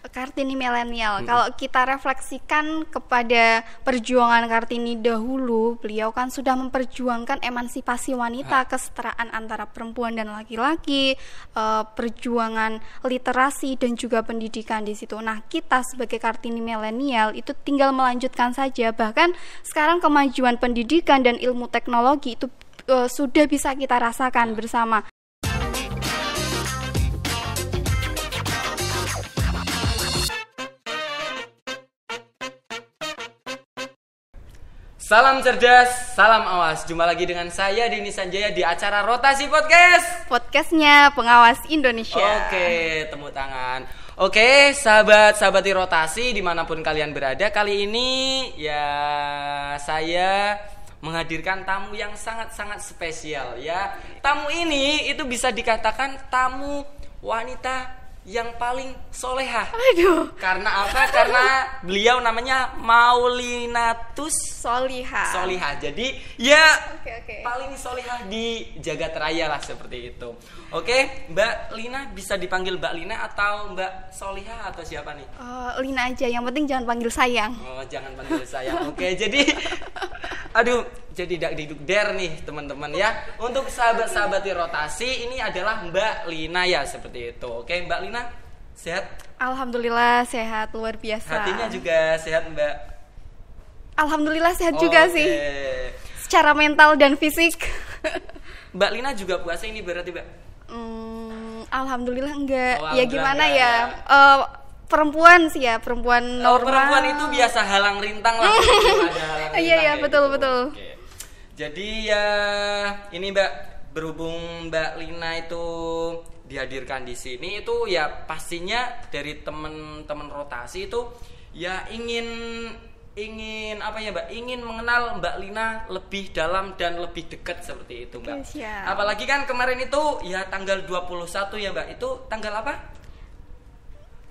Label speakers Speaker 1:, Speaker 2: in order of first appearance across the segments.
Speaker 1: Kartini milenial. Kalau kita refleksikan kepada perjuangan Kartini dahulu, beliau kan sudah memperjuangkan emansipasi wanita, kesetaraan antara perempuan dan laki-laki, perjuangan literasi dan juga pendidikan di situ. Nah, kita sebagai Kartini milenial itu tinggal melanjutkan saja. Bahkan sekarang kemajuan pendidikan dan ilmu teknologi itu sudah bisa kita rasakan bersama.
Speaker 2: Salam cerdas, salam awas. Jumpa lagi dengan saya Denny Sanjaya di acara Rotasi Podcast.
Speaker 1: Podcastnya Pengawas Indonesia.
Speaker 2: Oke, tepuk tangan. Oke, sahabat-sahabat di Rotasi dimanapun kalian berada, kali ini ya saya menghadirkan tamu yang sangat-sangat spesial ya. Tamu ini itu bisa dikatakan tamu wanita yang paling solehah.
Speaker 1: Aduh.
Speaker 2: Karena apa? Karena beliau namanya Maulinatus Solihah. Jadi ya paling solihah di jagat raya lah seperti itu. Oke, Mbak Lina bisa dipanggil Mbak Lina atau Mbak Solihah atau siapa nih?
Speaker 1: Lina aja, yang penting jangan panggil sayang.
Speaker 2: Oh, jangan panggil sayang. Oke, jadi aduh, jadi dak diduk der nih teman-teman ya. Untuk sahabat-sahabat di Rotasi, ini adalah Mbak Lina ya seperti itu. Oke, Mbak Lina sehat?
Speaker 1: Alhamdulillah sehat, luar biasa.
Speaker 2: Hatinya juga sehat, Mbak?
Speaker 1: Alhamdulillah sehat juga sih. Secara mental dan fisik.
Speaker 2: Mbak Lina juga puasa ini berarti, Mbak?
Speaker 1: Alhamdulillah enggak.
Speaker 2: Oh,
Speaker 1: ya gimana ya? Perempuan sih ya, perempuan normal.
Speaker 2: Perempuan itu biasa halang rintang lah.
Speaker 1: Iya betul.
Speaker 2: Oke. Jadi ya ini Mbak, berhubung Mbak Lina itu dihadirkan di sini itu ya pastinya dari teman-teman Rotasi itu ya ingin apa ya Mbak, ingin mengenal Mbak Lina lebih dalam dan lebih dekat seperti itu Mbak.
Speaker 1: Siap.
Speaker 2: Apalagi kan kemarin itu ya tanggal 21 ya Mbak, itu tanggal apa?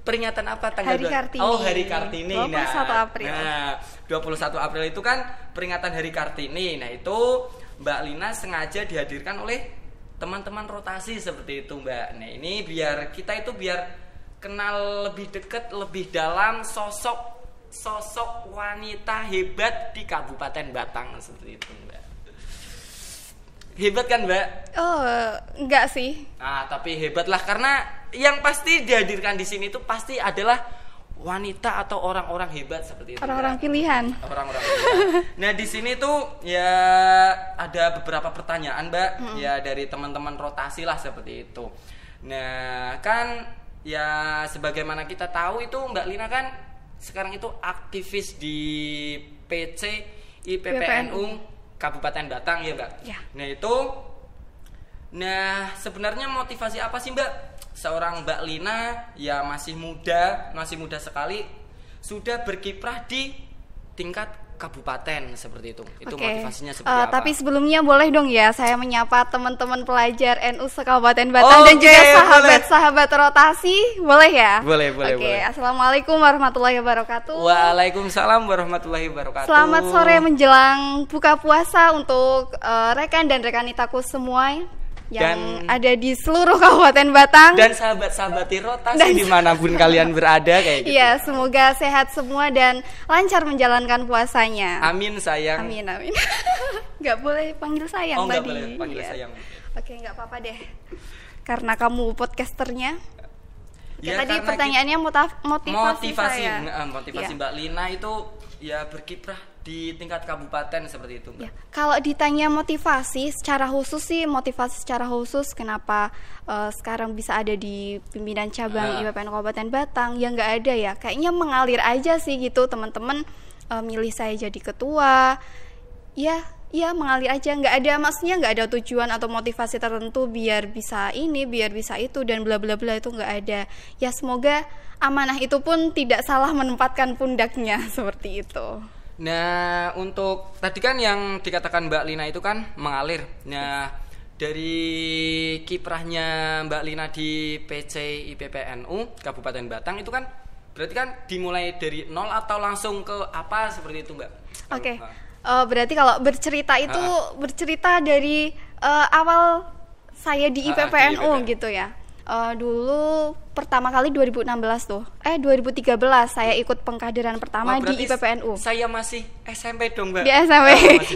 Speaker 2: Peringatan apa tanggal
Speaker 1: Hari Kartini.
Speaker 2: Oh, Hari Kartini.
Speaker 1: 21 April.
Speaker 2: Nah, 21 April itu kan peringatan Hari Kartini. Nah, itu Mbak Lina sengaja dihadirkan oleh teman-teman Rotasi seperti itu, Mbak. Nah, ini biar kita itu biar kenal lebih dekat, lebih dalam sosok wanita hebat di Kabupaten Batang seperti itu, Mbak. Hebat kan, Mbak?
Speaker 1: Oh, enggak sih.
Speaker 2: Nah, tapi hebat lah karena yang pasti dihadirkan di sini itu pasti adalah wanita atau orang-orang hebat seperti itu.
Speaker 1: Orang-orang pilihan.
Speaker 2: Orang-orang pilihan. Nah, di sini tuh ya ada beberapa pertanyaan, Mbak, ya dari teman-teman Rotasi lah seperti itu. Nah, kan ya sebagaimana kita tahu itu Mbak Lina kan sekarang itu aktivis di PC IPPNU Kabupaten Batang ya Mbak.
Speaker 1: Ya.
Speaker 2: Nah sebenarnya motivasi apa sih Mbak seorang Mbak Lina ya masih muda sekali sudah berkiprah di tingkat kabupaten seperti itu. Itu motivasinya seperti apa? Tapi
Speaker 1: sebelumnya boleh dong ya saya menyapa teman-teman pelajar NU Kabupaten Batang dan juga sahabat-sahabat Rotasi, boleh ya?
Speaker 2: Boleh.
Speaker 1: Assalamualaikum warahmatullahi wabarakatuh.
Speaker 2: Waalaikumsalam warahmatullahi wabarakatuh.
Speaker 1: Selamat sore menjelang buka puasa untuk rekan dan rekanitaku semua yang ada di seluruh Kabupaten Batang
Speaker 2: dan sahabat-sahabat di Rotasi dimanapun kalian berada kayak gitu.
Speaker 1: Iya, semoga sehat semua dan lancar menjalankan puasanya.
Speaker 2: Amin sayang.
Speaker 1: Amin. Gak boleh panggil sayang tadi.
Speaker 2: Gak boleh panggil sayang.
Speaker 1: Oke, gak apa-apa deh. Karena kamu podcasternya.
Speaker 2: Ya,
Speaker 1: tadi pertanyaannya motivasi saya.
Speaker 2: Motivasi Mbak Lina itu ya berkiprah di tingkat kabupaten seperti itu, Mbak.
Speaker 1: Ya, kalau ditanya motivasi secara khusus kenapa sekarang bisa ada di pimpinan cabang IPPN Kabupaten Batang, ya nggak ada ya. Kayaknya mengalir aja sih gitu, teman-teman milih saya jadi ketua. Ya mengalir aja, maksudnya nggak ada tujuan atau motivasi tertentu biar bisa ini, biar bisa itu dan bla bla bla, itu nggak ada. Ya semoga amanah itu pun tidak salah menempatkan pundaknya seperti itu.
Speaker 2: Nah, untuk tadi kan yang dikatakan Mbak Lina itu kan mengalir. Nah, dari kiprahnya Mbak Lina di PC IPPNU Kabupaten Batang itu kan berarti kan dimulai dari nol atau langsung ke apa seperti itu, Mbak?
Speaker 1: Oke. Berarti kalau bercerita itu bercerita dari awal saya di IPPNU gitu ya. Dulu pertama kali 2016 tuh. 2013 saya ikut pengkaderan pertama di IPPNU.
Speaker 2: Saya masih SMP dong, Mbak.
Speaker 1: Di SMP.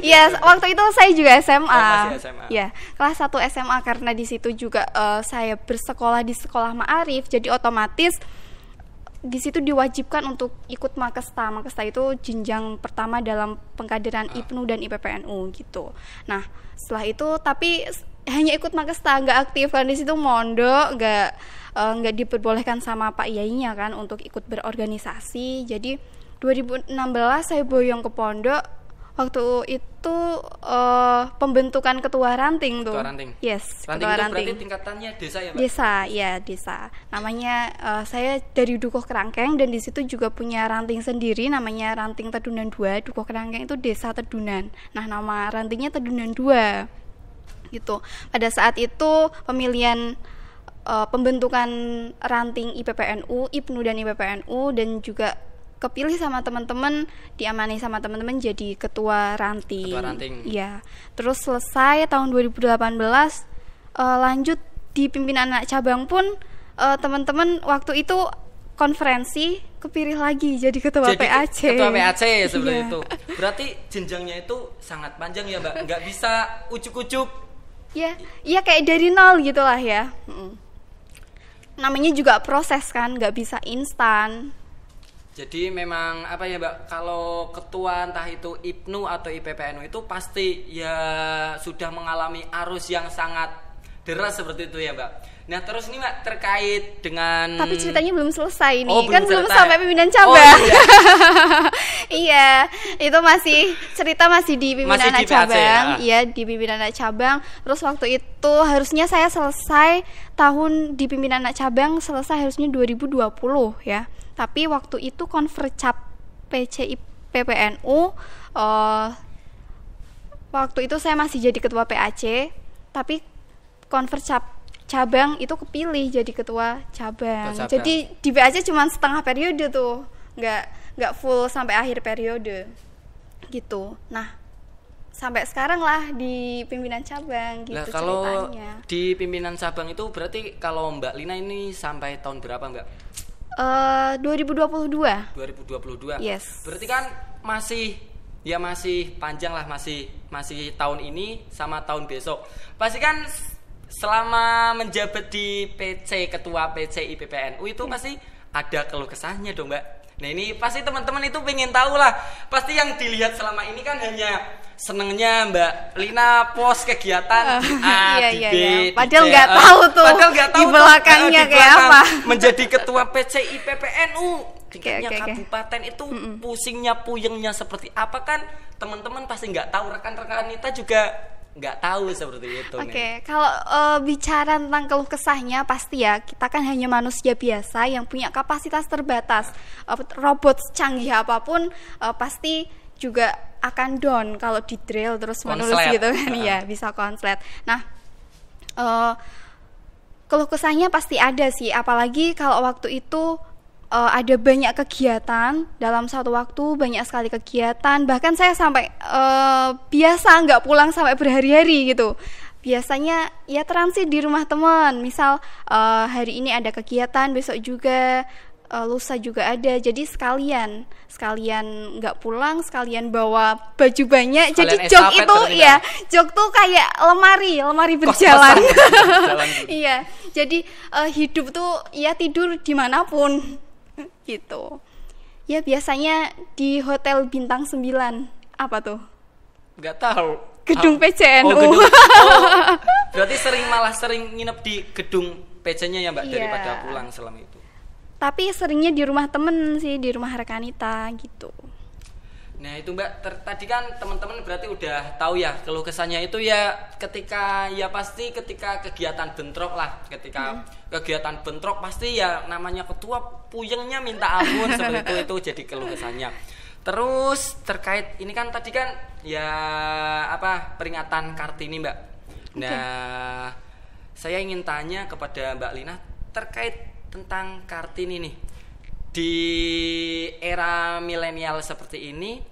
Speaker 1: Iya, waktu itu saya juga SMA.
Speaker 2: Masih SMA.
Speaker 1: Ya, kelas 1 SMA karena di situ juga saya bersekolah di sekolah Ma'arif, jadi otomatis di situ diwajibkan untuk ikut Makesta. Makesta itu jenjang pertama dalam pengkaderan IPNU dan IPPNU gitu. Nah, setelah itu tapi hanya ikut Makesta, nggak aktif kan di situ, mondok, nggak diperbolehkan sama Pak Yainya kan untuk ikut berorganisasi. Jadi 2016 saya boyong ke pondok. Waktu itu pembentukan ketua ranting tuh.
Speaker 2: Ketua ranting.
Speaker 1: Yes,
Speaker 2: ranting
Speaker 1: ketua
Speaker 2: itu
Speaker 1: ranting.
Speaker 2: Berarti tingkatannya desa ya, Mbak?
Speaker 1: Desa, ya desa. Namanya saya dari Dukuh Kerangkeng dan di situ juga punya ranting sendiri namanya Ranting Tedunan 2. Dukuh Kerangkeng itu desa Tedunan. Nah, nama rantingnya Tedunan 2. Gitu. Pada saat itu pemilihan pembentukan ranting IPPNU, IPNU dan IPPNU dan juga kepilih sama teman-teman, diamani sama teman-teman jadi ketua ranting.
Speaker 2: Ketua ranting.
Speaker 1: Iya. Terus selesai tahun 2018 lanjut di pimpinan anak cabang pun teman-teman waktu itu konferensi kepilih lagi jadi ketua PAC.
Speaker 2: Ketua PAC seperti
Speaker 1: Iya.
Speaker 2: itu. Berarti jenjangnya itu sangat panjang ya, Mbak. Nggak bisa ucuk-ucuk.
Speaker 1: Iya kayak dari nol gitulah ya. Namanya juga proses kan, nggak bisa instan.
Speaker 2: Jadi memang apa ya, Mbak, kalau ketua entah itu IPNU atau IPPNU itu pasti ya sudah mengalami arus yang sangat deras seperti itu ya, Mbak. Nah terus nih, Mbak, terkait dengan
Speaker 1: Tapi ceritanya belum selesai nih,
Speaker 2: Oh,
Speaker 1: kan belum
Speaker 2: selesai.
Speaker 1: sampai pimpinan cabang.
Speaker 2: Oh, iya.
Speaker 1: Iya, itu cerita masih di pimpinan
Speaker 2: Masih di
Speaker 1: anak
Speaker 2: PAC,
Speaker 1: cabang.
Speaker 2: ya.
Speaker 1: Iya, di pimpinan anak cabang. Terus waktu itu harusnya saya selesai tahun di pimpinan anak cabang selesai harusnya 2020 ya. Tapi waktu itu konvercap PCI PPNU waktu itu saya masih jadi ketua PAC, tapi konvercap cabang itu kepilih jadi ketua cabang.
Speaker 2: Ketua cabang.
Speaker 1: Jadi di PAC cuma setengah periode tuh, nggak full sampai akhir periode gitu. Nah, sampai sekarang lah di pimpinan cabang gitu.
Speaker 2: Nah, kalau
Speaker 1: ceritanya.
Speaker 2: di pimpinan cabang itu berarti kalau Mbak Lina ini sampai tahun berapa, Mbak?
Speaker 1: 2022.
Speaker 2: 2022.
Speaker 1: Yes.
Speaker 2: Berarti kan masih panjang lah, masih tahun ini sama tahun besok. Pasti kan selama menjabat di PC, ketua PC IPPNU itu pasti ada keluh kesahnya dong, Mbak. Nah ini pasti teman-teman itu pengen tahu lah. Pasti yang dilihat selama ini kan hanya senengnya Mbak Lina post kegiatan A,
Speaker 1: iya,
Speaker 2: di
Speaker 1: iya,
Speaker 2: B,
Speaker 1: iya.
Speaker 2: di
Speaker 1: Padahal
Speaker 2: C.
Speaker 1: nggak tahu tuh
Speaker 2: Padahal nggak tahu
Speaker 1: di belakangnya
Speaker 2: di
Speaker 1: kayak
Speaker 2: belakang
Speaker 1: apa.
Speaker 2: menjadi ketua PC IPPNU tingkatnya
Speaker 1: Oke.
Speaker 2: kabupaten itu pusingnya puyengnya seperti apa kan teman-teman pasti nggak tahu, rekan-rekan kita juga nggak tahu seperti itu.
Speaker 1: Oke, kalau bicara tentang keluh kesahnya pasti ya kita kan hanya manusia biasa yang punya kapasitas terbatas. Robot canggih apapun pasti juga akan down kalau di drill terus menerus
Speaker 2: Konslet.
Speaker 1: gitu kan ya, bisa konslet. Nah, keluh kesahnya pasti ada sih, apalagi kalau waktu itu ada banyak kegiatan dalam satu waktu, banyak sekali kegiatan, bahkan saya sampai biasa nggak pulang sampai berhari-hari gitu. Biasanya ya transit di rumah teman, misal hari ini ada kegiatan, besok juga, lusa juga ada, jadi sekalian nggak pulang, sekalian bawa baju banyak. Jadi
Speaker 2: Sekalian
Speaker 1: jog
Speaker 2: estafet
Speaker 1: itu
Speaker 2: berarti
Speaker 1: ya, jog tuh kayak lemari berjalan.
Speaker 2: Berjalan gitu.
Speaker 1: Iya, jadi hidup tuh ya tidur dimanapun gitu. Ya biasanya di hotel bintang 9. Apa tuh?
Speaker 2: Nggak tahu.
Speaker 1: Gedung PCNU.
Speaker 2: Oh, gedung. Berarti malah sering nginep di gedung PC-nya ya, Mbak,
Speaker 1: Iya.
Speaker 2: daripada pulang selama itu.
Speaker 1: Tapi seringnya di rumah temen sih, di rumah rekanita gitu.
Speaker 2: Nah itu Mbak, tadi kan teman-teman berarti udah tahu ya keluh kesannya itu ya ketika kegiatan bentrok lah, kegiatan bentrok pasti ya namanya ketua puyengnya minta ampun seperti itu jadi keluh kesannya. Terus terkait ini kan tadi kan ya peringatan Kartini, Mbak. Nah saya ingin tanya kepada Mbak Lina terkait tentang Kartini nih. Di era milenial seperti ini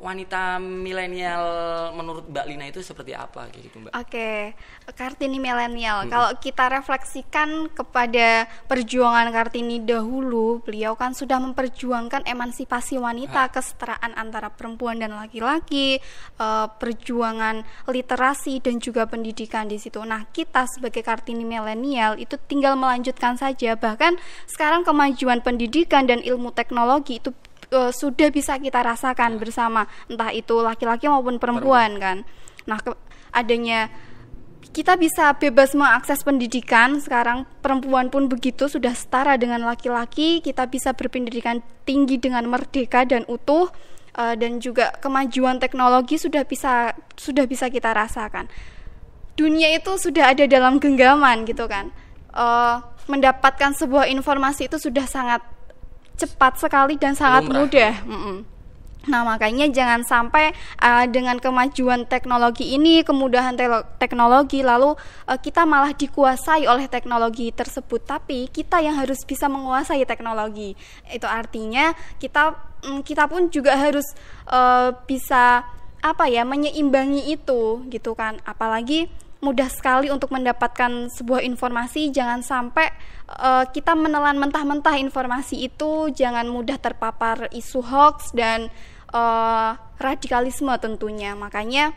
Speaker 2: wanita milenial menurut Mbak Lina itu seperti apa gitu Mbak?
Speaker 1: Oke, Kartini milenial. Kalau kita refleksikan kepada perjuangan Kartini dahulu, beliau kan sudah memperjuangkan emansipasi wanita, kesetaraan antara perempuan dan laki-laki, perjuangan literasi dan juga pendidikan di situ. Nah, kita sebagai Kartini milenial itu tinggal melanjutkan saja. Bahkan sekarang kemajuan pendidikan dan ilmu teknologi itu sudah bisa kita rasakan bersama, entah itu laki-laki maupun perempuan kan. Nah, adanya kita bisa bebas mengakses pendidikan, sekarang perempuan pun begitu, sudah setara dengan laki-laki, kita bisa berpendidikan tinggi dengan merdeka dan utuh, dan juga kemajuan teknologi sudah bisa kita rasakan. Dunia itu sudah ada dalam genggaman gitu kan. Mendapatkan sebuah informasi itu sudah sangat cepat sekali dan sangat mudah. Nah, makanya jangan sampai dengan kemajuan teknologi ini, kemudahan teknologi, lalu kita malah dikuasai oleh teknologi tersebut, tapi kita yang harus bisa menguasai teknologi. Itu artinya kita pun juga harus bisa menyeimbangi itu gitu kan. Apalagi mudah sekali untuk mendapatkan sebuah informasi, jangan sampai kita menelan mentah-mentah informasi itu, jangan mudah terpapar isu hoax dan radikalisme tentunya. Makanya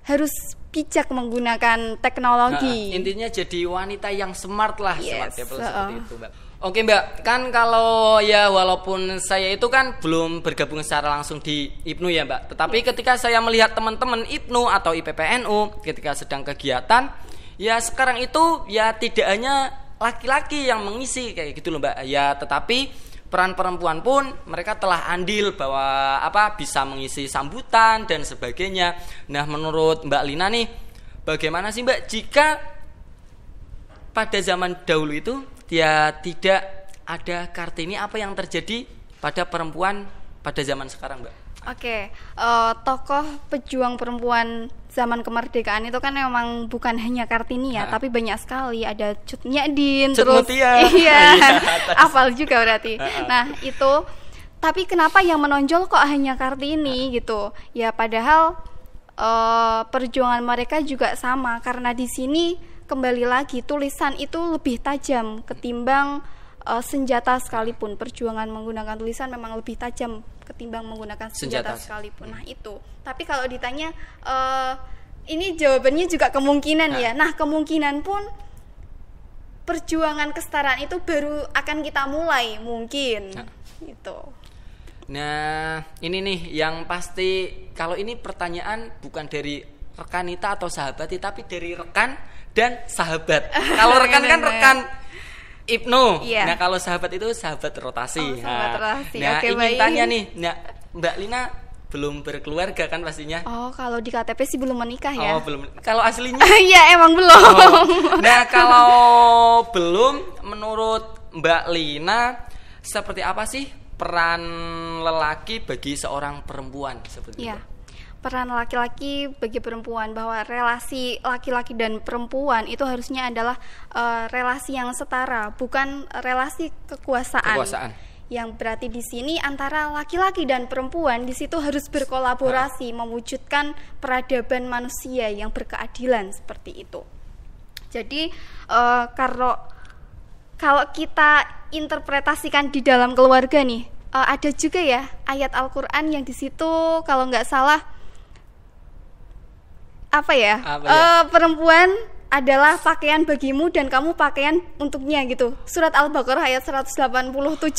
Speaker 1: harus bijak menggunakan teknologi.
Speaker 2: Intinya jadi wanita yang smart lah, smart people seperti itu Mbak. Oke Mbak, kan kalau ya walaupun saya itu kan belum bergabung secara langsung di IPNU ya Mbak, tetapi ketika saya melihat teman-teman IPNU atau IPPNU ketika sedang kegiatan, ya sekarang itu ya tidak hanya laki-laki yang mengisi kayak gitu loh Mbak, ya tetapi peran perempuan pun mereka telah andil bahwa bisa mengisi sambutan dan sebagainya. Nah, menurut Mbak Lina nih, bagaimana sih Mbak jika pada zaman dahulu itu dia tidak ada Kartini, apa yang terjadi pada perempuan pada zaman sekarang Mbak?
Speaker 1: Oke, tokoh pejuang perempuan zaman kemerdekaan itu kan memang bukan hanya Kartini ya, tapi banyak sekali, ada Cut Nyak-Dien, terus iya, hafal juga berarti. Nah itu, tapi kenapa yang menonjol kok hanya Kartini gitu? Ya padahal perjuangan mereka juga sama, karena di sini kembali lagi tulisan itu lebih tajam ketimbang senjata sekalipun. Perjuangan menggunakan tulisan memang lebih tajam ketimbang menggunakan senjata sekalipun. Nah itu. Tapi kalau ditanya ini jawabannya juga kemungkinan ya. Nah kemungkinan pun perjuangan kesetaraan itu baru akan kita mulai mungkin gitu.
Speaker 2: Nah ini nih yang pasti, kalau ini pertanyaan bukan dari rekanita atau sahabat, tapi dari rekan dan sahabat. Kalau rekan kan rekan IPNU. Nah kalau sahabat itu sahabat rotasi.
Speaker 1: Sahabat rotasi.
Speaker 2: Nah ingin tanya nih, Mbak Lina belum berkeluarga kan pastinya?
Speaker 1: Oh kalau di KTP sih belum menikah ya.
Speaker 2: Oh belum. Kalau aslinya?
Speaker 1: Iya emang belum.
Speaker 2: Nah kalau belum, menurut Mbak Lina seperti apa sih peran lelaki bagi seorang perempuan seperti itu?
Speaker 1: Peran laki-laki bagi perempuan, bahwa relasi laki-laki dan perempuan itu harusnya adalah relasi yang setara, bukan relasi kekuasaan. Yang berarti di sini antara laki-laki dan perempuan di situ harus berkolaborasi mewujudkan peradaban manusia yang berkeadilan seperti itu. Jadi kalau kita interpretasikan di dalam keluarga nih, ada juga ya ayat Al-Qur'an yang di situ kalau nggak salah perempuan adalah pakaian bagimu dan kamu pakaian untuknya gitu. Surat Al-Baqarah ayat 187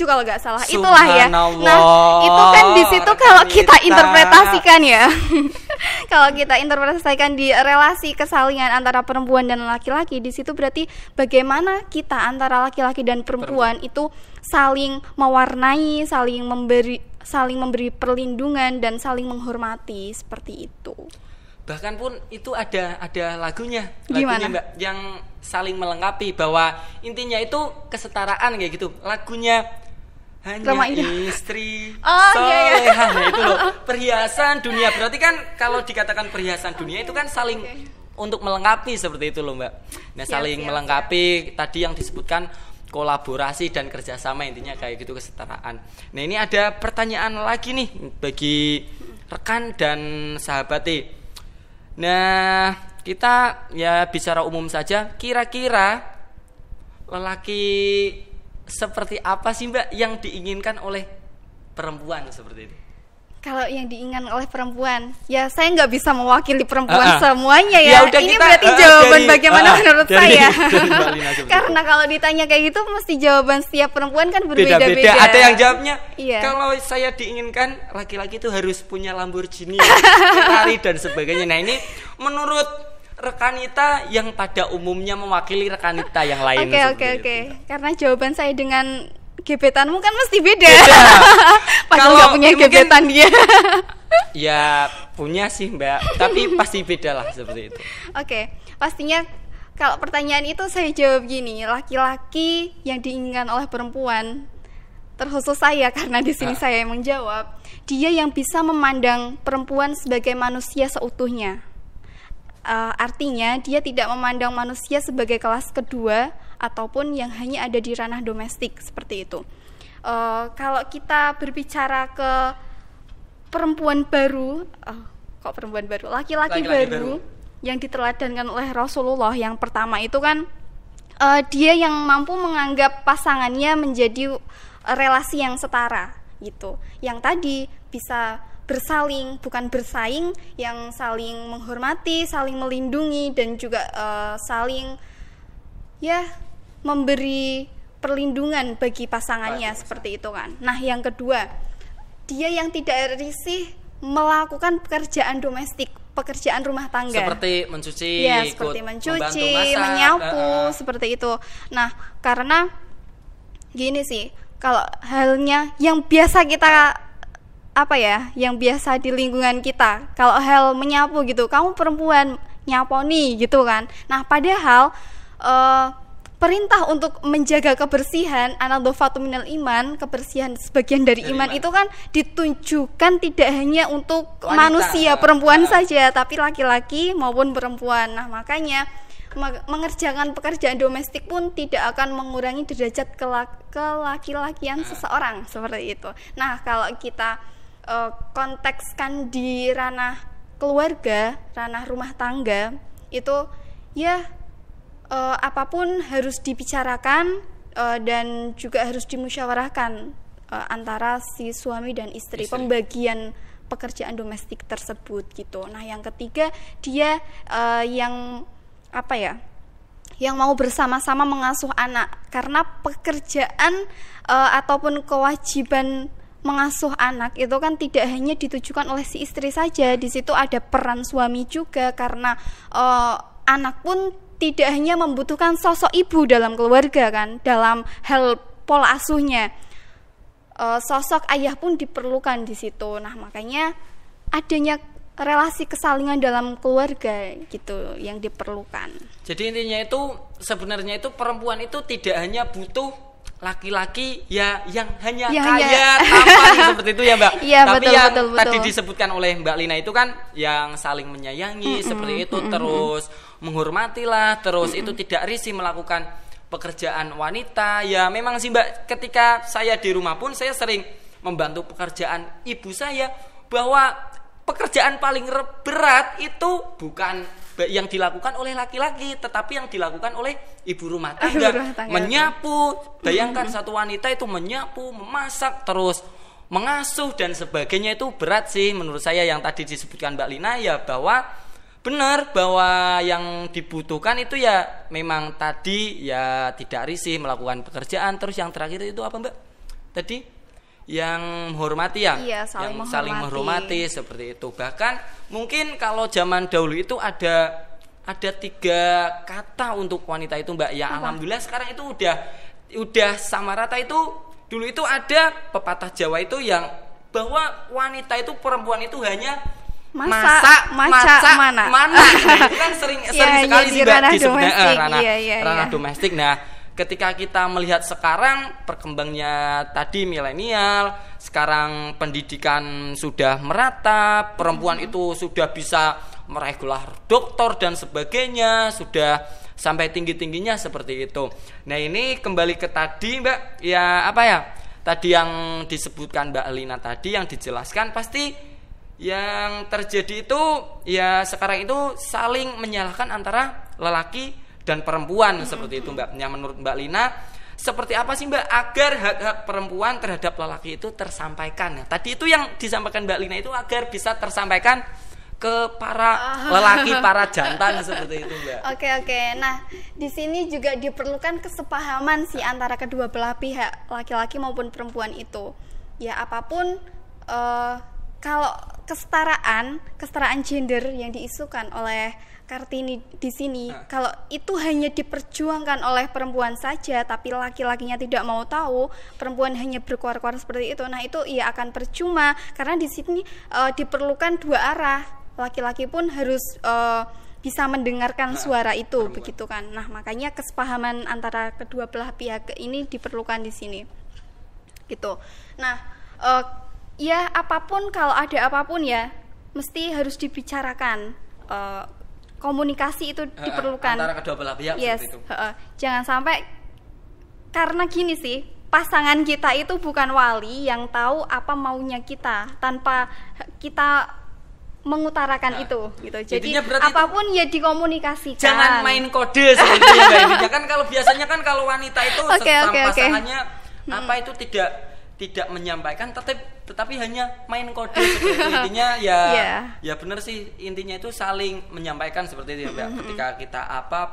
Speaker 1: kalau nggak salah. Itulah ya. Nah, itu kan di situ kalau kita interpretasikan ya. Kalau kita interpretasikan di relasi kesalingan antara perempuan dan laki-laki, di situ berarti bagaimana kita antara laki-laki dan perempuan itu saling mewarnai, saling memberi perlindungan dan saling menghormati seperti itu.
Speaker 2: Bahkan pun itu ada lagunya
Speaker 1: Gimana?
Speaker 2: Mbak, yang saling melengkapi, bahwa intinya itu kesetaraan kayak gitu. Lagunya hanya istri solehah. Nah itu loh, perhiasan dunia. Berarti kan kalau dikatakan perhiasan dunia itu kan saling untuk melengkapi seperti itu loh Mbak. Nah saling melengkapi. Tadi yang disebutkan kolaborasi dan kerjasama, intinya kayak gitu, kesetaraan. Nah ini ada pertanyaan lagi nih bagi rekan dan sahabati. Nah, kita ya bicara umum saja, kira-kira lelaki seperti apa sih Mbak yang diinginkan oleh perempuan seperti itu?
Speaker 1: Kalau yang diinginkan oleh perempuan, ya saya nggak bisa mewakili perempuan semuanya ya. Ini kita, berarti jawaban bagaimana menurut saya. Karena kalau ditanya kayak gitu, mesti jawaban setiap perempuan kan berbeda-beda.
Speaker 2: Ada yang jawabnya, kalau saya diinginkan laki-laki itu harus punya Lamborghini, Ferrari dan sebagainya. Nah ini menurut rekanita yang pada umumnya mewakili rekanita yang lain.
Speaker 1: Oke. Karena jawaban saya dengan gebetanmu kan mesti beda. Padahal nggak punya gebetan dia.
Speaker 2: Ya punya sih Mbak, tapi pasti beda lah seperti itu.
Speaker 1: Oke, pastinya kalau pertanyaan itu saya jawab gini, laki-laki yang diinginkan oleh perempuan, terkhusus saya karena di sini saya yang menjawab, dia yang bisa memandang perempuan sebagai manusia seutuhnya. Artinya dia tidak memandang manusia sebagai kelas kedua ataupun yang hanya ada di ranah domestik seperti itu. Kalau kita berbicara ke perempuan baru, laki-laki baru yang diteladankan oleh Rasulullah, yang pertama itu kan dia yang mampu menganggap pasangannya menjadi relasi yang setara gitu. Yang tadi bisa bersaling, bukan bersaing, yang saling menghormati, saling melindungi dan juga saling memberi perlindungan bagi pasangannya seperti itu kan. Nah, yang kedua, dia yang tidak risih melakukan pekerjaan domestik, pekerjaan rumah tangga.
Speaker 2: Seperti mencuci,
Speaker 1: seperti mencuci, menyapu, seperti itu. Nah, karena gini sih, kalau halnya yang biasa kita yang biasa di lingkungan kita, kalau hal menyapu gitu, kamu perempuan nyaponi gitu kan. Nah, padahal perintah untuk menjaga kebersihan, an-nadhafatu minal iman, kebersihan sebagian dari iman itu kan ditunjukkan tidak hanya untuk wanita, manusia perempuan saja, tapi laki-laki maupun perempuan. Nah, makanya mengerjakan pekerjaan domestik pun tidak akan mengurangi derajat kelaki-lakian seseorang seperti itu. Nah, kalau kita kontekskan di ranah keluarga, ranah rumah tangga, itu apapun harus dibicarakan dan juga harus dimusyawarahkan antara si suami dan istri. Pembagian pekerjaan domestik tersebut gitu. Nah, yang ketiga, dia yang mau bersama-sama mengasuh anak, karena pekerjaan ataupun kewajiban mengasuh anak itu kan tidak hanya ditujukan oleh si istri saja. Di situ ada peran suami juga, karena anak pun tidak hanya membutuhkan sosok ibu dalam keluarga kan, dalam hal pola asuhnya, sosok ayah pun diperlukan di situ. Nah, makanya adanya relasi kesalingan dalam keluarga gitu yang diperlukan. Jadi
Speaker 2: intinya itu sebenarnya itu perempuan itu tidak hanya butuh laki-laki yang hanya kaya, tampan seperti itu ya Mbak.
Speaker 1: Iya,
Speaker 2: tapi
Speaker 1: betul,
Speaker 2: yang
Speaker 1: betul.
Speaker 2: Tadi disebutkan oleh Mbak Lina itu kan yang saling menyayangi seperti itu, terus menghormatilah, terus itu tidak risih melakukan pekerjaan wanita. Ya memang sih Mbak, ketika saya di rumah pun saya sering membantu pekerjaan ibu saya, bahwa pekerjaan paling berat itu bukan yang dilakukan oleh laki-laki, tetapi yang dilakukan oleh ibu rumah tangga. Menyapu, bayangkan satu wanita itu menyapu, memasak, terus mengasuh dan sebagainya, itu berat sih menurut saya. Yang tadi disebutkan Mbak Lina ya, bahwa benar bahwa yang dibutuhkan itu ya memang tadi ya tidak risih melakukan pekerjaan. Terus yang terakhir itu apa Mbak? Tadi yang menghormati saling menghormati seperti itu. Bahkan mungkin kalau zaman dahulu itu ada 3 kata untuk wanita itu Mbak. Ya alhamdulillah sekarang itu udah sama rata. Itu dulu itu ada pepatah Jawa itu yang bahwa wanita itu, perempuan itu hanya masak mana. Nah, itu kan sering sekali sih Mbak disebut ranah domestik. Nah, ketika kita melihat sekarang perkembangnya tadi milenial, sekarang pendidikan sudah merata, perempuan itu sudah bisa meraih gelar doktor dan sebagainya, sudah sampai tinggi-tingginya seperti itu. Nah, ini kembali ke tadi Mbak, tadi yang disebutkan Mbak Lina tadi, yang dijelaskan pasti yang terjadi itu ya sekarang itu saling menyalahkan antara lelaki dan perempuan seperti itu Mbak. Yang menurut Mbak Lina seperti apa sih Mbak agar hak-hak perempuan terhadap lelaki itu tersampaikan? Nah, tadi itu yang disampaikan Mbak Lina itu agar bisa tersampaikan ke para lelaki, para jantan seperti itu Mbak.
Speaker 1: Oke. Nah, di sini juga diperlukan kesepahaman sih antara kedua belah pihak, laki-laki maupun perempuan itu. Ya apapun kalau kesetaraan gender yang diisukan oleh Kartini di sini, kalau itu hanya diperjuangkan oleh perempuan saja, tapi laki-lakinya tidak mau tahu, perempuan hanya berkuar-kuar seperti itu, nah itu ia akan percuma karena di sini diperlukan dua arah. Laki-laki pun harus bisa mendengarkan suara itu, begitu kan. Nah, makanya kesepahaman antara kedua belah pihak ini diperlukan di sini. Gitu. Nah, ya apapun kalau ada apapun ya mesti harus dibicarakan. Komunikasi itu diperlukan
Speaker 2: antara kedua belah pihak seperti itu.
Speaker 1: Jangan sampai karena gini sih, pasangan kita itu bukan wali yang tahu apa maunya kita tanpa kita mengutarakan itu gitu. Jadi apapun ya dikomunikasikan.
Speaker 2: Jangan main kode sebenarnya. Kan kalau biasanya kan kalau wanita itu pasangannya apa itu tidak menyampaikan tetapi hanya main kode seperti itu. Intinya ya benar sih, intinya itu saling menyampaikan seperti itu ya Mbak. Ketika kita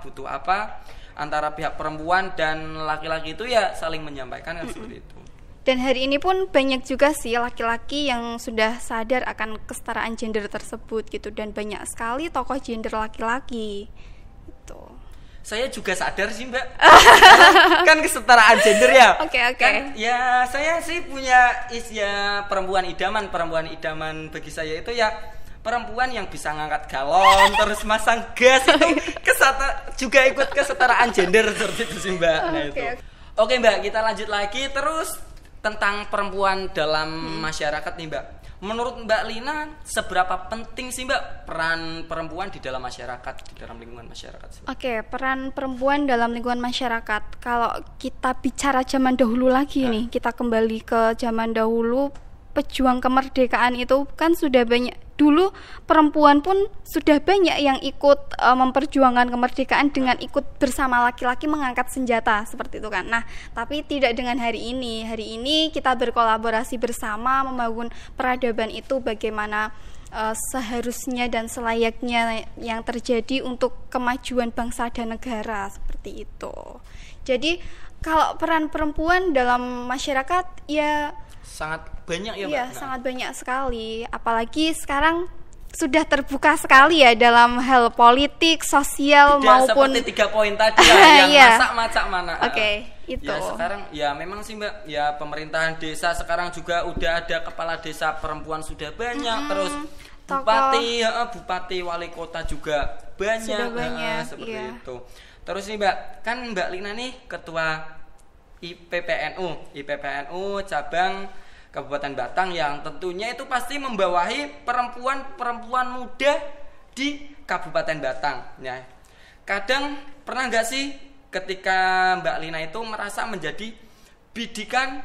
Speaker 2: butuh apa antara pihak perempuan dan laki-laki itu ya saling menyampaikan kan seperti itu.
Speaker 1: Dan hari ini pun banyak juga sih laki-laki yang sudah sadar akan kesetaraan gender tersebut gitu, dan banyak sekali tokoh gender laki-laki gitu.
Speaker 2: Saya juga sadar sih Mbak. Kan kesetaraan gender ya.
Speaker 1: Oke.
Speaker 2: Kan, ya saya sih punya perempuan idaman bagi saya itu ya perempuan yang bisa ngangkat galon terus masang gas itu juga ikut kesetaraan gender seperti itu sih Mbak. Nah itu. Oke Mbak, kita lanjut lagi terus tentang perempuan dalam masyarakat nih Mbak. Menurut Mbak Lina, seberapa penting sih Mbak peran perempuan di dalam masyarakat, di dalam lingkungan masyarakat?
Speaker 1: Oke, peran perempuan dalam lingkungan masyarakat. Kalau kita bicara zaman dahulu lagi nih, kita kembali ke zaman dahulu, pejuang kemerdekaan itu kan sudah banyak. Dulu perempuan pun sudah banyak yang ikut memperjuangkan kemerdekaan dengan ikut bersama laki-laki mengangkat senjata seperti itu kan. Nah, tapi tidak dengan hari ini. Hari ini kita berkolaborasi bersama membangun peradaban itu bagaimana seharusnya dan selayaknya yang terjadi untuk kemajuan bangsa dan negara seperti itu. Jadi kalau peran perempuan dalam masyarakat ya
Speaker 2: sangat banyak ya Mbak.
Speaker 1: Iya, sangat banyak sekali. Apalagi sekarang sudah terbuka sekali ya dalam hal politik, sosial maupun
Speaker 2: seperti 3 poin tadi yang masak mana.
Speaker 1: Itu.
Speaker 2: Ya sekarang ya memang sih Mbak, ya pemerintahan desa sekarang juga udah ada kepala desa perempuan sudah banyak, terus bupati, wali kota juga banyak.
Speaker 1: Sudah banyak,
Speaker 2: seperti itu. Terus nih Mbak, kan Mbak Lina nih ketua IPPNU cabang Kabupaten Batang yang tentunya itu pasti membawahi perempuan muda di Kabupaten Batang. Ya. Kadang pernah nggak sih ketika Mbak Lina itu merasa menjadi bidikan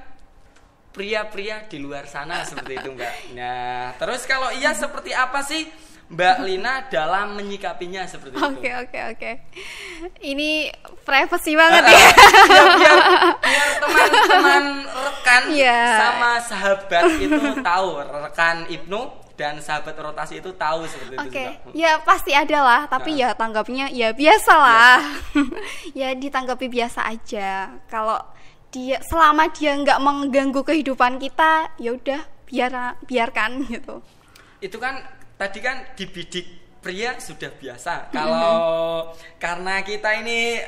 Speaker 2: pria-pria di luar sana seperti itu Mbak? Nah, terus kalau iya seperti apa sih Mbak Lina dalam menyikapinya seperti itu?
Speaker 1: Oke. Ini privacy banget ya.
Speaker 2: Biar teman-teman rekan sama sahabat itu tahu, rekan Ibnu dan sahabat rotasi itu tahu seperti itu juga.
Speaker 1: Ya pasti ada lah, tapi ya tanggapnya ya biasalah. Ya ditanggapi biasa aja. Kalau selama dia nggak mengganggu kehidupan kita, ya udah biarkan gitu.
Speaker 2: Itu kan tadi kan dibidik pria sudah biasa. Kalau karena kita ini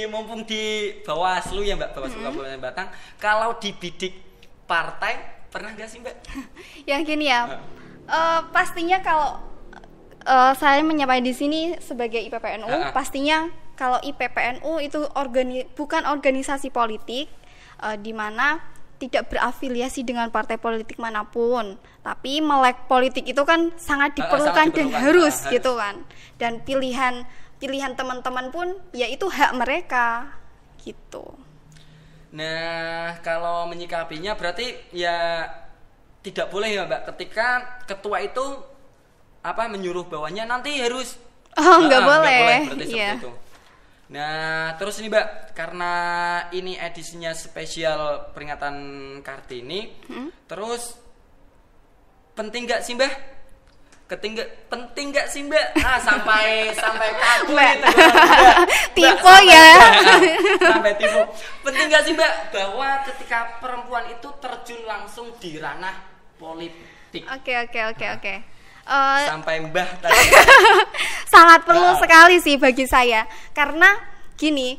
Speaker 2: mumpung di Bawaslu ya Mbak, Bawaslu Kabupaten Batang, kalau dibidik partai pernah nggak sih Mbak?
Speaker 1: Ya gini ya, pastinya kalau saya menyampaikan di sini sebagai IPPNU, pastinya kalau IPPNU itu bukan organisasi politik di mana tidak berafiliasi dengan partai politik manapun, tapi melek politik itu kan sangat diperlukan dan harus gitu kan. Dan pilihan teman-teman pun ya itu hak mereka gitu.
Speaker 2: Nah, kalau menyikapinya berarti ya tidak boleh ya Mbak, ketika ketua itu menyuruh bawahnya nanti harus
Speaker 1: nggak boleh.
Speaker 2: Berarti seperti itu. Nah terus ini Mbak, karena ini edisinya spesial peringatan Kartini, terus penting nggak sih Mbak? Penting nggak sih Mbak? Sampai kaku gitu.
Speaker 1: Tipe ya.
Speaker 2: Sampai tipe. Penting nggak sih Mbak bahwa ketika perempuan itu terjun langsung di ranah politik?
Speaker 1: Oke.
Speaker 2: Sampai Mbah tadi.
Speaker 1: Sangat perlu sekali sih bagi saya, karena gini,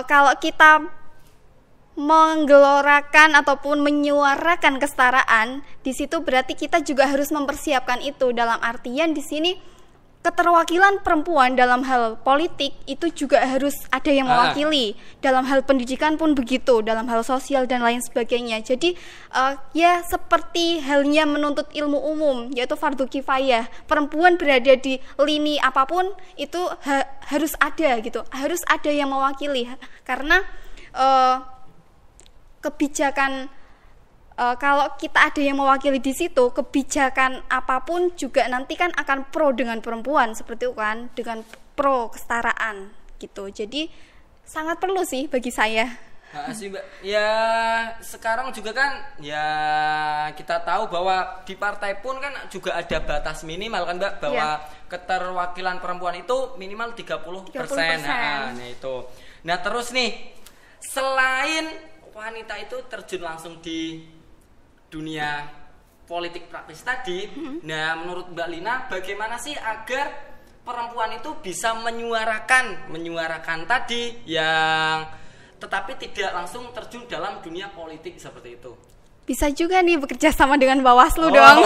Speaker 1: kalau kita menggelorakan ataupun menyuarakan kesetaraan, di situ berarti kita juga harus mempersiapkan itu. Dalam artian di sini keterwakilan perempuan dalam hal politik itu juga harus ada yang mewakili. Dalam hal pendidikan pun begitu, dalam hal sosial dan lain sebagainya. Jadi ya seperti halnya menuntut ilmu umum, yaitu fardu kifayah. Perempuan berada di lini apapun itu harus ada gitu, harus ada yang mewakili. Karena kebijakan kalau kita ada yang mewakili di situ, kebijakan apapun juga nanti kan akan pro dengan perempuan, seperti itu kan, dengan pro kesetaraan gitu. Jadi sangat perlu sih bagi saya.
Speaker 2: Sih Mbak. Ya sekarang juga kan ya kita tahu bahwa di partai pun kan juga ada batas minimal kan Mbak, bahwa keterwakilan perempuan itu minimal 30%. Nah itu. Nah terus nih, selain wanita itu terjun langsung di dunia politik praktis tadi, nah menurut Mbak Lina bagaimana sih agar perempuan itu bisa menyuarakan tadi yang tetapi tidak langsung terjun dalam dunia politik seperti itu?
Speaker 1: Bisa juga nih bekerja sama dengan Bawaslu dong.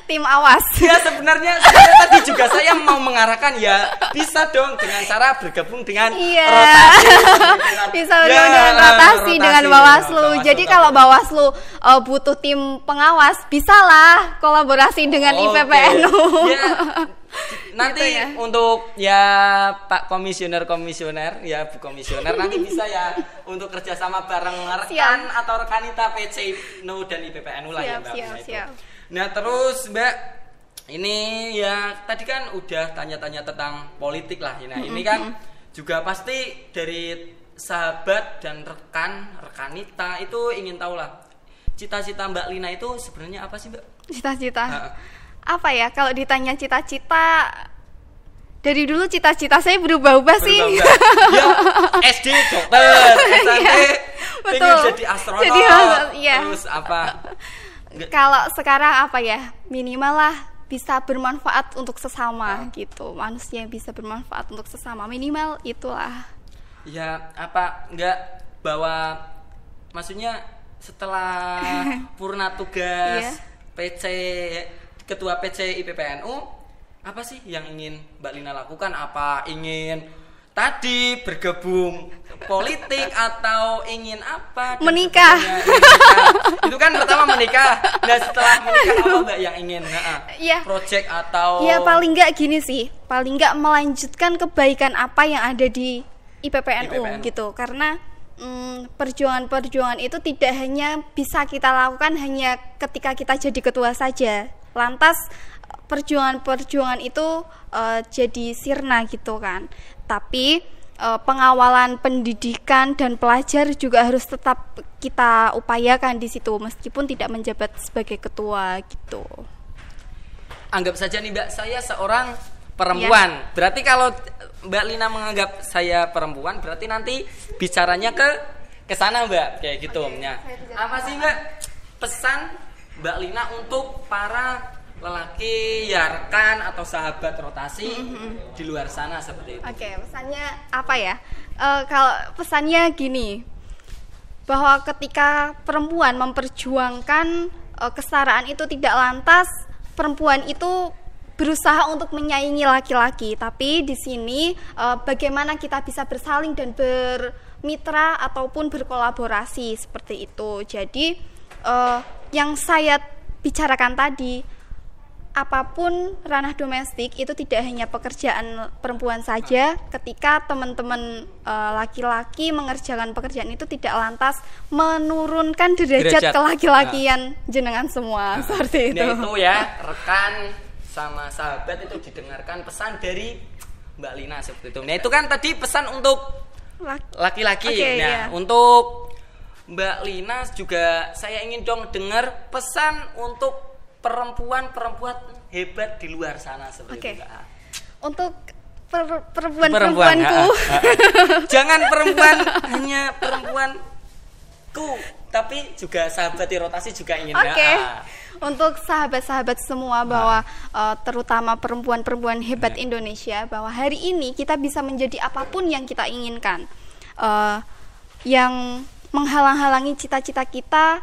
Speaker 1: Tim awas.
Speaker 2: Ya sebenarnya tadi juga saya mau mengarahkan ya bisa dong dengan cara bergabung dengan rotasi.
Speaker 1: Bisa dengan rotasi dengan Bawaslu. Jadi kalau Bawaslu butuh tim pengawas, bisalah kolaborasi dengan IPPNU.
Speaker 2: Ya, nanti gitu ya. Untuk ya Pak komisioner ya Bu komisioner nanti bisa ya untuk kerjasama bareng rekan atau rekanita PCNU dan IPPNU lah ya Mbak.
Speaker 1: Siap.
Speaker 2: Nah terus Mbak, ini ya tadi kan udah tanya-tanya tentang politik lah. Nah ini kan juga pasti dari sahabat dan rekanita itu ingin tahu lah cita-cita Mbak Lina itu sebenarnya apa sih Mbak?
Speaker 1: Cita-cita apa ya, kalau ditanya cita-cita, dari dulu cita-cita saya berubah-ubah sih.
Speaker 2: Ya, SD dokter, SMP pengen jadi astronot, terus apa?
Speaker 1: Kalau sekarang apa ya, minimal lah bisa bermanfaat untuk sesama gitu. Manusia yang bisa bermanfaat untuk sesama, minimal itulah.
Speaker 2: Ya apa, enggak bawa, maksudnya setelah purna tugas Ketua PC IPPNU, apa sih yang ingin Mbak Lina lakukan? Apa ingin tadi bergabung politik atau ingin apa?
Speaker 1: Menikah.
Speaker 2: Itu kan pertama menikah. Nah setelah menikah apa Mbak yang ingin? Project atau?
Speaker 1: Ya paling nggak gini sih, paling nggak melanjutkan kebaikan apa yang ada di IPPNU. Gitu. Karena perjuangan-perjuangan itu tidak hanya bisa kita lakukan hanya ketika kita jadi ketua saja. Lantas perjuangan-perjuangan itu jadi sirna gitu kan. Tapi pengawalan pendidikan dan pelajar juga harus tetap kita upayakan di situ meskipun tidak menjabat sebagai ketua gitu.
Speaker 2: Anggap saja nih Mbak, saya seorang perempuan. Berarti kalau Mbak Lina menganggap saya perempuan, berarti nanti bicaranya ke sana Mbak, kayak gitu. Apa sih Mbak pesan Mbak Lina untuk para lelaki ya rekan atau sahabat rotasi di luar sana seperti itu?
Speaker 1: Oke, pesannya apa ya? Kalau pesannya gini, bahwa ketika perempuan memperjuangkan kesetaraan itu tidak lantas perempuan itu berusaha untuk menyaingi laki-laki, tapi di sini bagaimana kita bisa bersaling dan bermitra ataupun berkolaborasi seperti itu. Jadi yang saya bicarakan tadi, apapun ranah domestik itu tidak hanya pekerjaan perempuan saja. Ketika teman-teman laki-laki mengerjakan pekerjaan itu tidak lantas menurunkan derajat kelaki-lakian jenengan semua seperti itu.
Speaker 2: Nah itu ya rekan sama sahabat itu didengarkan pesan dari Mbak Lina seperti itu. Nah itu kan tadi pesan untuk laki-laki. Nah untuk Mbak Lina juga saya ingin dong dengar pesan untuk perempuan hebat di luar sana seperti itu.
Speaker 1: Untuk perempuanku.
Speaker 2: Jangan perempuan hanya perempuanku, tapi juga sahabat di rotasi juga ingin.
Speaker 1: Untuk sahabat-sahabat semua bahwa terutama perempuan-perempuan hebat Indonesia, bahwa hari ini kita bisa menjadi apapun yang kita inginkan. Yang menghalang-halangi cita-cita kita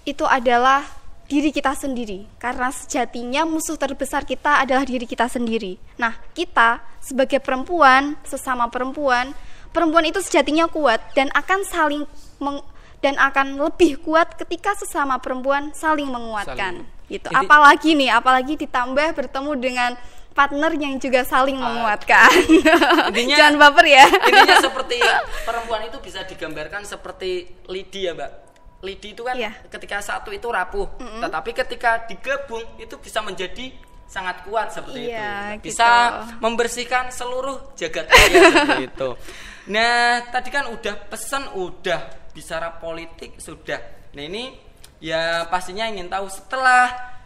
Speaker 1: itu adalah diri kita sendiri, karena sejatinya musuh terbesar kita adalah diri kita sendiri. Nah, kita sebagai perempuan, sesama perempuan itu sejatinya kuat dan akan akan lebih kuat ketika sesama perempuan saling menguatkan. Gitu. Apalagi ditambah bertemu dengan partner yang juga saling menguatkan.
Speaker 2: Intinya,
Speaker 1: jangan baper ya.
Speaker 2: Intinya seperti perempuan itu bisa digambarkan seperti lidi ya, Mbak. Lidi itu kan ketika satu itu rapuh, tetapi ketika digabung itu bisa menjadi sangat kuat seperti itu. Bisa membersihkan seluruh jagat raya seperti itu. Nah, tadi kan udah pesan, udah bicara politik sudah. Nah, ini ya pastinya ingin tahu setelah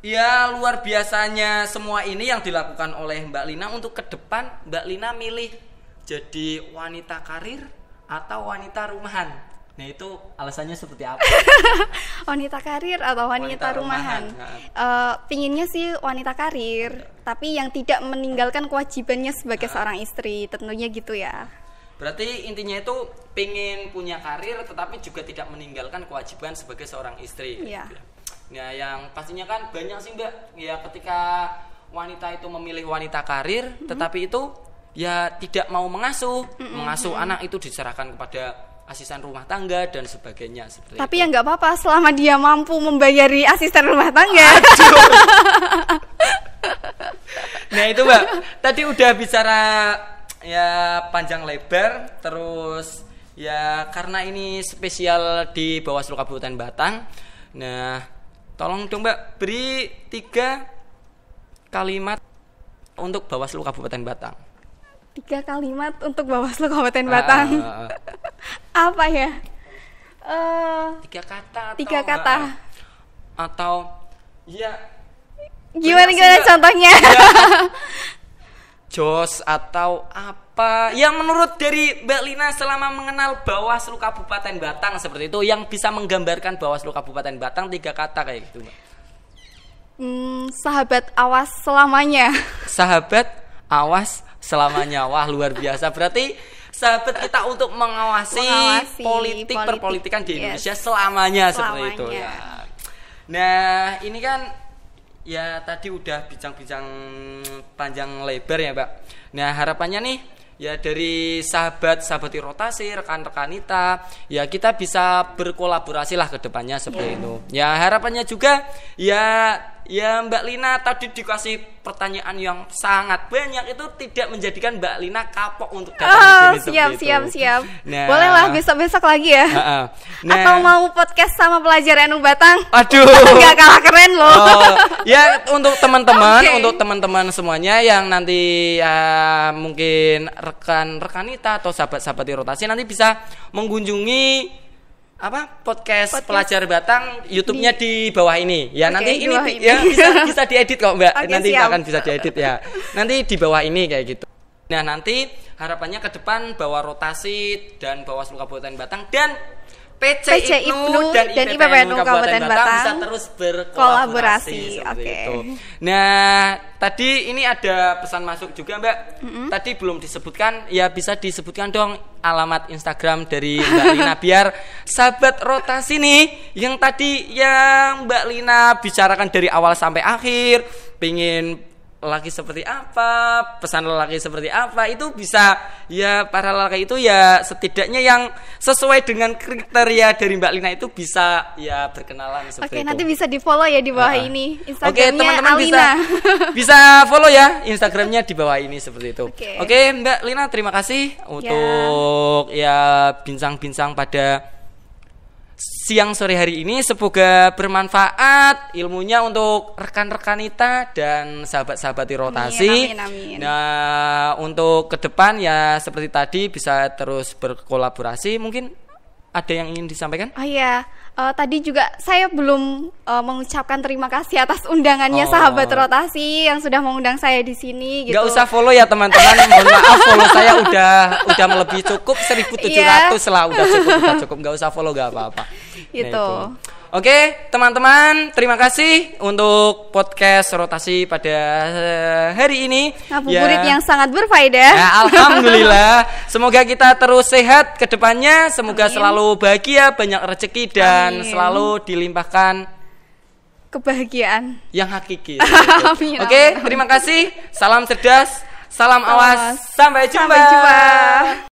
Speaker 2: ya luar biasanya semua ini yang dilakukan oleh Mbak Lina, untuk ke depan Mbak Lina milih jadi wanita karir atau wanita rumahan. Nah itu alasannya seperti apa?
Speaker 1: Wanita karir atau wanita rumahan? Pinginnya sih wanita karir, tapi yang tidak meninggalkan kewajibannya sebagai seorang istri, tentunya gitu ya.
Speaker 2: Berarti intinya itu pingin punya karir, tetapi juga tidak meninggalkan kewajiban sebagai seorang istri.
Speaker 1: Iya.
Speaker 2: Nah yang pastinya kan banyak sih Mbak, ya ketika wanita itu memilih wanita karir, tetapi itu ya tidak mau mengasuh anak, itu diserahkan kepada asisten rumah tangga dan sebagainya seperti
Speaker 1: tapi
Speaker 2: itu.
Speaker 1: Ya nggak apa-apa selama dia mampu membayari asisten rumah tangga.
Speaker 2: Nah itu Mbak, tadi udah bicara ya panjang lebar, terus ya karena ini spesial di Bawaslu Kabupaten Batang. Nah tolong dong Mbak beri 3 kalimat untuk Bawaslu Kabupaten Batang.
Speaker 1: 3 kalimat untuk Bawaslu Kabupaten Batang. Apa ya?
Speaker 2: 3 kata.
Speaker 1: 3 kata.
Speaker 2: Atau ya
Speaker 1: gimana contohnya?
Speaker 2: Ya, jos atau apa? Yang menurut dari Mbak Lina selama mengenal Bawaslu Kabupaten Batang seperti itu, yang bisa menggambarkan Bawaslu Kabupaten Batang 3 kata kayak gitu, Mbak.
Speaker 1: Sahabat awas selamanya.
Speaker 2: Sahabat awas selamanya. Wah luar biasa. Berarti sahabat kita untuk mengawasi politik perpolitikan di Indonesia selamanya seperti itu ya. Nah ini kan ya tadi udah bincang-bincang panjang lebar ya Mbak. Nah harapannya nih ya dari sahabat di rotasi, rekan-rekan kita bisa berkolaborasi lah ke depannya seperti itu. Ya harapannya juga ya Mbak Lina tadi dikasih pertanyaan yang sangat banyak, itu tidak menjadikan Mbak Lina kapok untuk datang di sini.
Speaker 1: Siap. Nah, boleh lah besok lagi ya. Nah, atau mau podcast sama pelajar NU Batang?
Speaker 2: Aduh,
Speaker 1: nggak kalah keren loh.
Speaker 2: Ya untuk teman-teman semuanya yang nanti mungkin rekan-rekan kita atau sahabat-sahabat di rotasi nanti bisa mengunjungi podcast Pelajar Batang, YouTube-nya di bawah ini. Ya nanti ini ya bisa diedit kok Mbak. Nanti siap. Akan bisa diedit ya. Nanti di bawah ini kayak gitu. Nah, nanti harapannya ke depan bahwa rotasi dan Bawaslu Kabupaten Batang dan PC IPNU dan IPPNU Kabupaten Batang bisa terus berkolaborasi seperti itu. Nah, tadi ini ada pesan masuk juga Mbak. Tadi belum disebutkan, ya bisa disebutkan dong alamat Instagram dari Mbak Lina biar sahabat rotasi nih yang tadi yang Mbak Lina bicarakan dari awal sampai akhir, pengen lelaki seperti apa, pesan lelaki seperti apa, itu bisa ya para lelaki itu ya setidaknya yang sesuai dengan kriteria dari Mbak Lina itu bisa ya berkenalan seperti itu.
Speaker 1: Nanti bisa di follow ya di bawah ini Instagramnya.
Speaker 2: Oke, teman-teman
Speaker 1: Alina.
Speaker 2: bisa follow ya Instagramnya di bawah ini seperti itu. Oke, Mbak Lina, terima kasih untuk ya bincang-bincang pada siang sore hari ini. Semoga bermanfaat ilmunya untuk rekan-rekan kita dan sahabat-sahabat rotasi.
Speaker 1: Amin.
Speaker 2: Nah, untuk ke depan ya seperti tadi bisa terus berkolaborasi. Mungkin ada yang ingin disampaikan?
Speaker 1: Oh iya, tadi juga saya belum mengucapkan terima kasih atas undangannya sahabat rotasi yang sudah mengundang saya di sini. Gitu.
Speaker 2: Gak usah follow ya teman-teman. Mohon maaf, follow saya udah melebihi cukup 1.700 lah, udah cukup. Gak usah follow, gak apa-apa.
Speaker 1: Gitu.
Speaker 2: Nah, itu. Oke, teman-teman, terima kasih untuk podcast rotasi pada hari ini.
Speaker 1: Ngabuburit yang sangat berfaedah.
Speaker 2: Ya, alhamdulillah. Semoga kita terus sehat ke depannya. Semoga selalu bahagia, banyak rezeki dan selalu dilimpahkan
Speaker 1: kebahagiaan
Speaker 2: yang hakiki. Oke, terima kasih. Salam cerdas, salam awas. Sampai jumpa.